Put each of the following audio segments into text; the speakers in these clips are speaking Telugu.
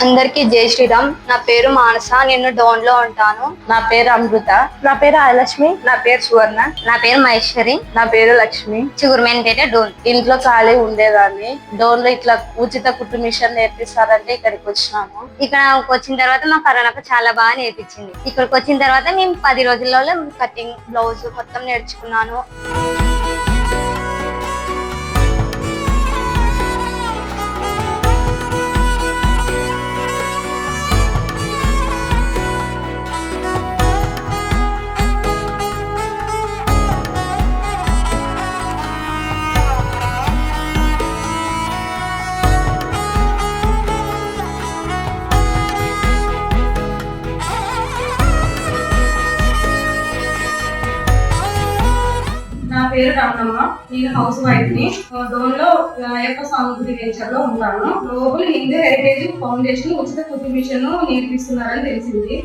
అందరికీ జై శ్రీరామ్. నా పేరు మానస. నేను డోన్ లో ఉంటాను. నా పేరు అమృత. నా పేరు ఆలక్ష్మి. నా పేరు సువర్ణ. నా పేరు మహేశ్వరి. నా పేరు లక్ష్మి. చిగురుమేనపేట డోన్. ఇంట్లో ఖాళీ ఉండేదాన్ని. డోన్ లో ఇట్లా ఉచిత కుట్టు మిషన్ నేర్పిస్తారంటే ఇక్కడికి వచ్చినాము. ఇక్కడ వచ్చిన తర్వాత మా కరోనాకు చాలా బాగా నేర్పించింది. ఇక్కడికి వచ్చిన తర్వాత మేము 10 రోజుల్లో కటింగ్, బ్లౌజ్ మొత్తం నేర్చుకున్నాను. నా పేరు రమణమ్మ. నేను హౌస్ వైఫ్ ని. డోన్ లో అయ్యప్ప స్వామి గుడి వెంచర్ లో ఉంటాను. గ్లోబల్ హిందూ హెరిటేజ్ ఫౌండేషన్ ఉచిత కుట్టు మిషన్ నేర్పిస్తున్నారని తెలిసింది.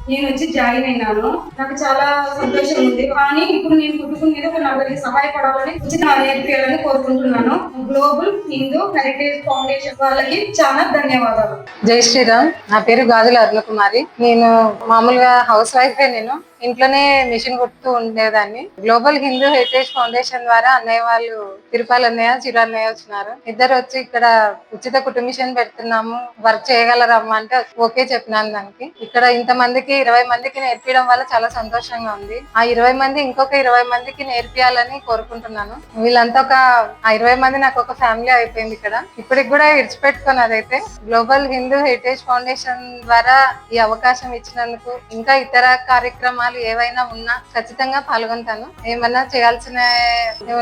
నేను వచ్చి జాయిన్ అయినాను. నాకు చాలా సంతోషం ఉంది. కానీ ఇప్పుడు నేను కుట్టుకునేది ఒక నలుగురికి సహాయపడాలని, ఉచిత నేర్పియాలని కోరుకుంటున్నాను. గ్లోబల్ హిందూ హెరిటేజ్ ఫౌండేషన్ వాళ్ళకి చాలా ధన్యవాదాలు. జై శ్రీరామ్. నా పేరు గాజుల అరుణకుమారి. నేను మామూలుగా హౌస్ వైఫ్. నేను ఇంట్లోనే మిషన్ కుడుతూ ఉండేదాన్ని. గ్లోబల్ హిందూ హెరిటేజ్ ఫౌండేషన్ ద్వారా అన్నయ్య వాళ్ళు, తిరుపాల అన్నయ్య, చిరు అన్నయ్య వచ్చినారు. ఇద్దరు వచ్చి ఇక్కడ ఉచిత కుట్టు మిషన్ పెడుతున్నాము, వర్క్ చేయగలరమ్మా అంటే ఓకే చెప్పినాను. దానికి ఇక్కడ ఇంతమందికి 20 మందికి నేర్పించడం వల్ల చాలా సంతోషంగా ఉంది. ఆ 20 మంది ఇంకొక 20 మందికి నేర్పియాలని కోరుకుంటున్నాను. వీళ్ళంతా ఆ 20 మంది నాకు ఒక ఫ్యామిలీ అయిపోయింది ఇక్కడ. ఇప్పటికి కూడా విడిచిపెట్టుకొని అదైతే గ్లోబల్ హిందూ హెరిటేజ్ ఫౌండేషన్ ద్వారా ఈ అవకాశం ఇచ్చినందుకు, ఇంకా ఇతర కార్యక్రమాలు ఏవైనా ఉన్నా ఖచ్చితంగా పాల్గొంటాను. ఏమన్నా చేయాల్సిన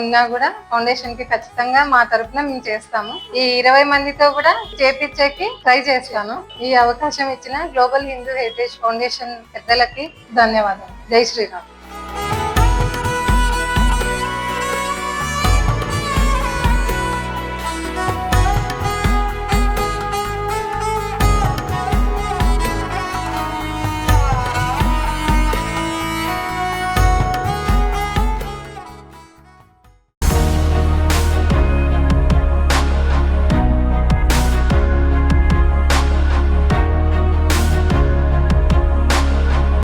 ఉన్నా కూడా ఫౌండేషన్ కి ఖచ్చితంగా మా తరఫున మేము చేస్తాము. ఈ 20 మందితో కూడా చేపించేకి ట్రై చేస్తాను. ఈ అవకాశం ఇచ్చిన గ్లోబల్ హిందూ హెరిటేజ్ ఫౌండేషన్ పెద్దలకి ధన్యవాదాలు. జై శ్రీరామ్.